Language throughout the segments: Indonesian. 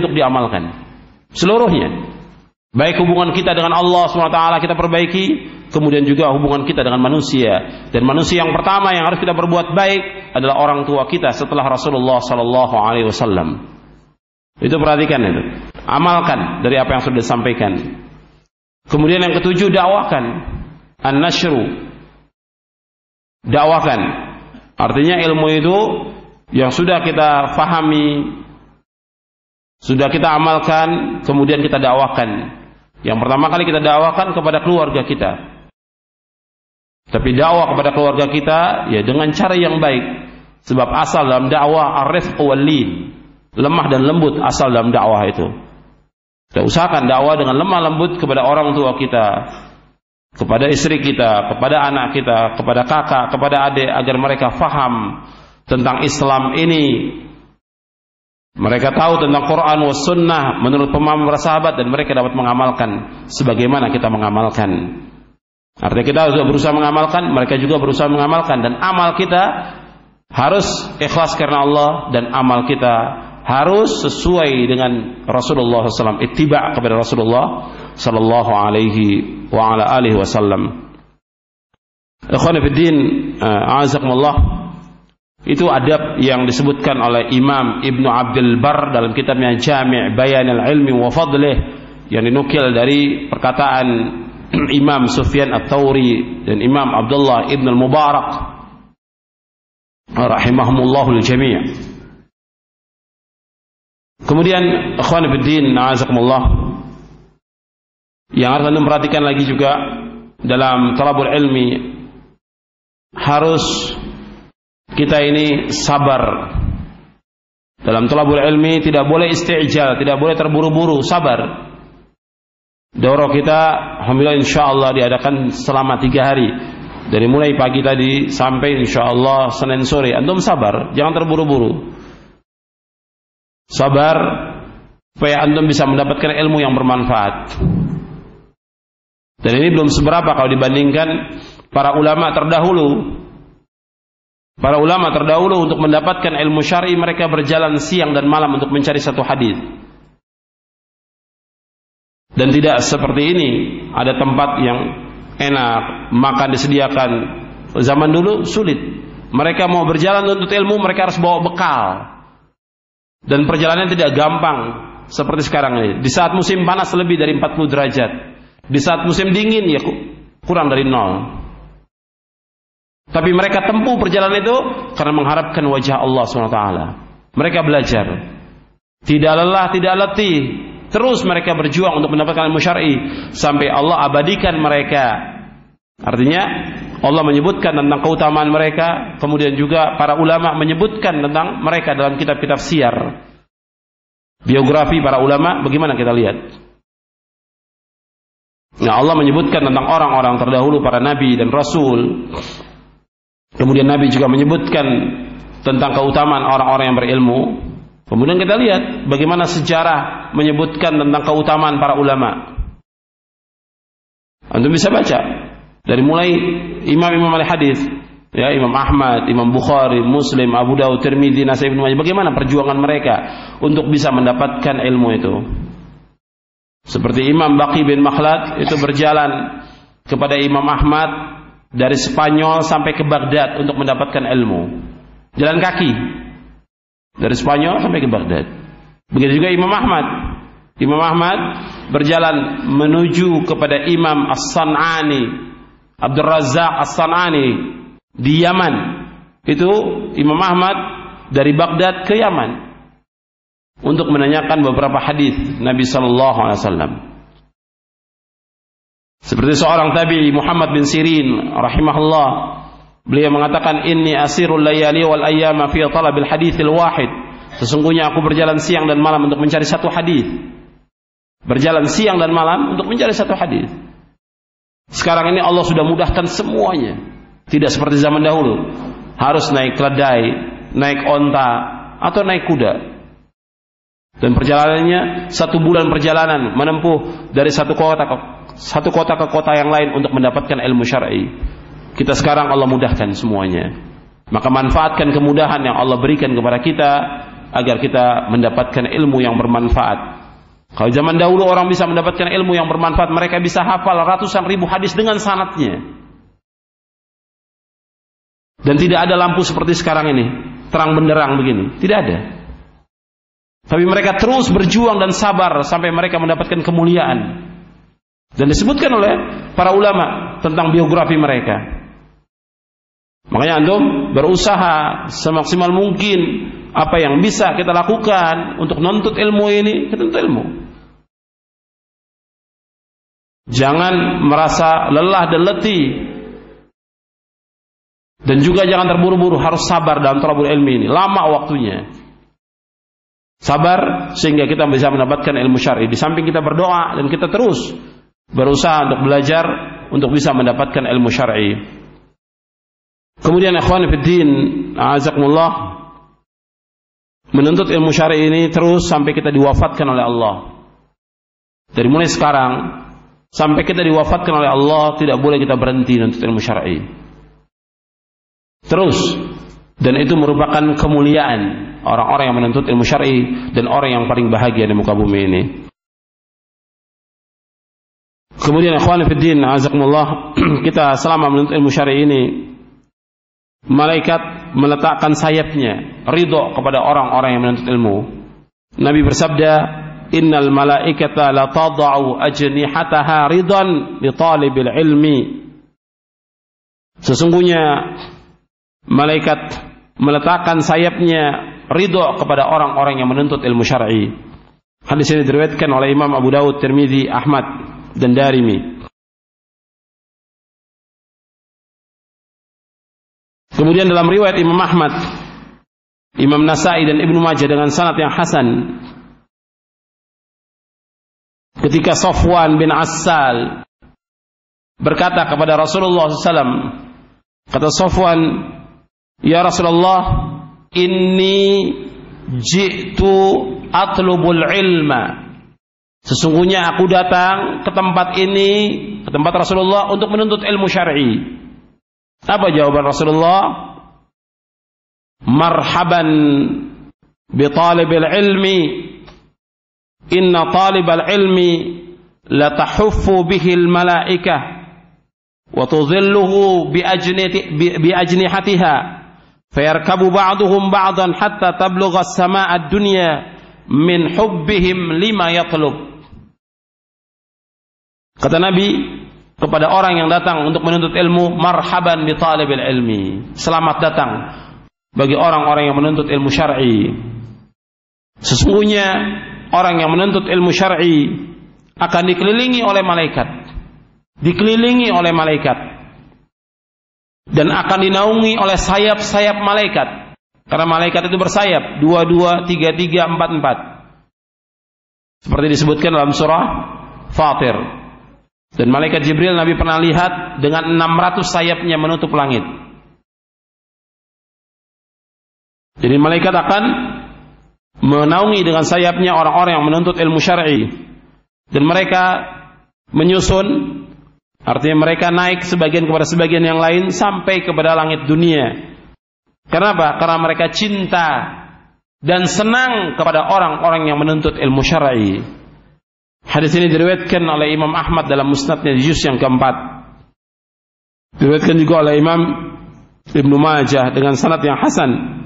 untuk diamalkan seluruhnya. Baik hubungan kita dengan Allah SWT kita perbaiki, kemudian juga hubungan kita dengan manusia. Dan manusia yang pertama yang harus kita berbuat baik adalah orang tua kita setelah Rasulullah SAW. Itu perhatikan itu. Amalkan dari apa yang sudah disampaikan. Kemudian yang ketujuh, dakwakan. An-nashru. Dakwakan. Artinya ilmu itu yang sudah kita fahami, sudah kita amalkan, kemudian kita dakwakan. Yang pertama kali kita dakwakan kepada keluarga kita. Tapi dakwah kepada keluarga kita ya dengan cara yang baik. Sebab asal dalam dakwah ar-rifq wal lin. Lemah dan lembut asal dalam dakwah itu. Kita usahakan dakwah dengan lemah lembut kepada orang tua kita, kepada istri kita, kepada anak kita, kepada kakak, kepada adik, agar mereka faham tentang Islam ini. Mereka tahu tentang Quran was sunnah menurut pemahaman para sahabat, dan mereka dapat mengamalkan sebagaimana kita mengamalkan. Artinya kita juga berusaha mengamalkan, mereka juga berusaha mengamalkan, dan amal kita harus ikhlas karena Allah, dan amal kita harus sesuai dengan Rasulullah SAW, ittiba' kepada Rasulullah sallallahu alaihi wa ala alihi wasallam. Ikhwan fillah, a'azakumullah. Itu adab yang disebutkan oleh Imam Ibnu Abdul Barr dalam kitabnya Jami' Bayanil Ilmi wa Fadlih, yang dinukil dari perkataan Imam Sufyan Ats-Tsauri dan Imam Abdullah Ibn Al-Mubarak rahimahumullahu al-jami'. Kemudian ikhwan fillah, na'azakumullah, yang harus Anda perhatikan lagi juga dalam talabul ilmi, harus kita ini sabar. Dalam talabul ilmi tidak boleh isti'jal, tidak boleh terburu-buru, sabar. Daurah kita alhamdulillah insyaallah diadakan selama 3 hari. Dari mulai pagi tadi sampai insyaallah Senin sore. Antum sabar, jangan terburu-buru. Sabar supaya antum bisa mendapatkan ilmu yang bermanfaat. Dan ini belum seberapa kalau dibandingkan para ulama terdahulu. Para ulama terdahulu untuk mendapatkan ilmu syar'i mereka berjalan siang dan malam untuk mencari satu hadis. Dan tidak seperti ini, ada tempat yang enak, makan disediakan. Zaman dulu sulit. Mereka mau berjalan untuk ilmu, mereka harus bawa bekal. Dan perjalanan tidak gampang seperti sekarang ini. Di saat musim panas lebih dari 40 derajat. Di saat musim dingin ya kurang dari 0. Tapi mereka tempuh perjalanan itu karena mengharapkan wajah Allah SWT. Mereka belajar, tidak lelah, tidak letih, terus mereka berjuang untuk mendapatkan ilmu syar'i sampai Allah abadikan mereka. Artinya Allah menyebutkan tentang keutamaan mereka, kemudian juga para ulama menyebutkan tentang mereka dalam kitab-kitab siyar. Biografi para ulama bagaimana kita lihat? Nah, Allah menyebutkan tentang orang-orang terdahulu, para nabi dan rasul. Kemudian Nabi juga menyebutkan tentang keutamaan orang-orang yang berilmu. Kemudian kita lihat bagaimana sejarah menyebutkan tentang keutamaan para ulama. Anda bisa baca dari mulai imam-imam al-hadis, ya, Imam Ahmad, Imam Bukhari, Muslim, Abu Dawud, Tirmidzi, Nasai, Ibnu Majah, bagaimana perjuangan mereka untuk bisa mendapatkan ilmu itu. Seperti Imam Baqi bin Makhlad itu berjalan kepada Imam Ahmad dari Spanyol sampai ke Baghdad untuk mendapatkan ilmu. Jalan kaki dari Spanyol sampai ke Baghdad. Begitu juga Imam Ahmad. Imam Ahmad berjalan menuju kepada Imam As-San'ani, Abdul Razzaq As-San'ani di Yaman. Itu Imam Ahmad dari Baghdad ke Yaman untuk menanyakan beberapa hadis Nabi sallallahu alaihi wasallam. Seperti seorang tabi'i Muhammad bin Sirin rahimahullah, beliau mengatakan, inni asirul layali wal ayyama fi talabil haditsil wahid. Sesungguhnya aku berjalan siang dan malam untuk mencari satu hadis. Berjalan siang dan malam untuk mencari satu hadis. Sekarang ini Allah sudah mudahkan semuanya. Tidak seperti zaman dahulu, harus naik keledai, naik onta, atau naik kuda. Dan perjalanannya 1 bulan perjalanan menempuh dari satu kota ke kota yang lain untuk mendapatkan ilmu syar'i. Kita sekarang Allah mudahkan semuanya. Maka manfaatkan kemudahan yang Allah berikan kepada kita agar kita mendapatkan ilmu yang bermanfaat. Kalau zaman dahulu orang bisa mendapatkan ilmu yang bermanfaat, mereka bisa hafal ratusan ribu hadis dengan sanadnya. Dan tidak ada lampu seperti sekarang ini, terang benderang begini, tidak ada. Tapi mereka terus berjuang dan sabar sampai mereka mendapatkan kemuliaan. Dan disebutkan oleh para ulama tentang biografi mereka. Makanya antum berusaha semaksimal mungkin apa yang bisa kita lakukan untuk menuntut ilmu ini, kita menuntut ilmu. Jangan merasa lelah dan letih. Dan juga jangan terburu-buru, harus sabar dalam thalabul ilmi ini. Lama waktunya. Sabar sehingga kita bisa mendapatkan ilmu syar'i. Di samping kita berdoa dan kita terus berusaha untuk belajar untuk bisa mendapatkan ilmu syar'i. Kemudian ikhwan fiddin, a'azakumullah, menuntut ilmu syar'i ini terus sampai kita diwafatkan oleh Allah. Dari mulai sekarang sampai kita diwafatkan oleh Allah, tidak boleh kita berhenti menuntut ilmu syar'i. Terus, dan itu merupakan kemuliaan orang-orang yang menuntut ilmu syar'i dan orang yang paling bahagia di muka bumi ini. Kemudian ikhwan fiddin, azakumullah, kita selama menuntut ilmu syar'i ini, malaikat meletakkan sayapnya ridho kepada orang-orang yang menuntut ilmu. Nabi bersabda, innal malaikata la tada'u ajnihataha ridan li talibil ilmi. Sesungguhnya malaikat meletakkan sayapnya ridho kepada orang-orang yang menuntut ilmu syar'i. Hadis ini diriwayatkan oleh Imam Abu Dawud, Tirmidzi, Ahmad dan Darimi. Kemudian dalam riwayat Imam Ahmad, Imam Nasa'i dan Ibnu Majah dengan sanad yang hasan, ketika Safwan bin Assal berkata kepada Rasulullah SAW, kata Safwan, ya Rasulullah, inni ji'tu atlubul ilma. Sesungguhnya aku datang ke tempat ini, ke tempat Rasulullah untuk menuntut ilmu syar'i. Apa jawaban Rasulullah? Marhaban bi talibil ilmi, inna talibal ilmi la tahuffu bihi al malaikah wa tudhilluhu bi ajnihatiha fayarkabu ba'duhum ba'dan hatta tablugha as-samaa'a ad-dunya min hubbihim lima yatlub. Kata Nabi kepada orang yang datang untuk menuntut ilmu, marhaban bi talibil ilmi, selamat datang bagi orang-orang yang menuntut ilmu syar'i. Sesungguhnya orang yang menuntut ilmu syar'i akan dikelilingi oleh malaikat, dikelilingi oleh malaikat, dan akan dinaungi oleh sayap-sayap malaikat. Karena malaikat itu bersayap, 22, 33, 44. Seperti disebutkan dalam surah Fatir. Dan malaikat Jibril Nabi pernah lihat dengan 600 sayapnya menutup langit. Jadi malaikat akan menaungi dengan sayapnya orang-orang yang menuntut ilmu syar'i. Dan mereka menyusun, artinya mereka naik sebagian kepada sebagian yang lain sampai kepada langit dunia. Kenapa? Karena mereka cinta dan senang kepada orang-orang yang menuntut ilmu syar'i. Hadis ini diriwayatkan oleh Imam Ahmad dalam musnadnya di juz yang keempat. Diriwayatkan juga oleh Imam Ibnu Majah dengan sanad yang hasan.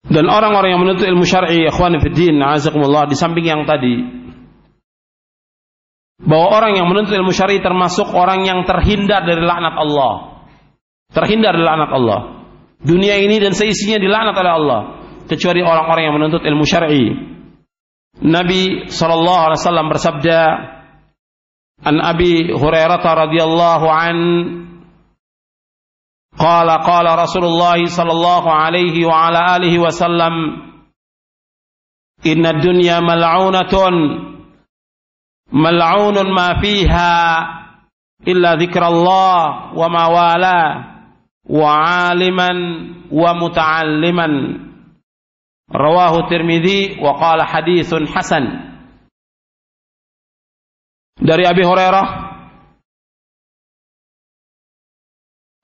Dan orang-orang yang menuntut ilmu syar'i, ikhwan fiddin, azakumullah, di samping yang tadi, bahwa orang yang menuntut ilmu syar'i termasuk orang yang terhindar dari laknat Allah. Terhindar dari laknat Allah. Dunia ini dan seisinya dilaknat oleh Allah, kecuali orang-orang yang menuntut ilmu syar'i. Nabi SAW bersabda, an Abi Hurairah radhiyallahu an, qala Rasulullah sallallahu alaihi wa ala alihi wasallam, inna dunya mal'unatun mal'unun ma fiha illa dzikrullah wa ma wala wa 'aliman wa muta'alliman. Rawahu Tirmidzi wa qala haditsun hasan. Dari Abi Hurairah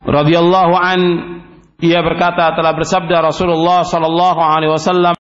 radhiyallahu an, Ia berkata, telah bersabda Rasulullah sallallahu alaihi wasallam,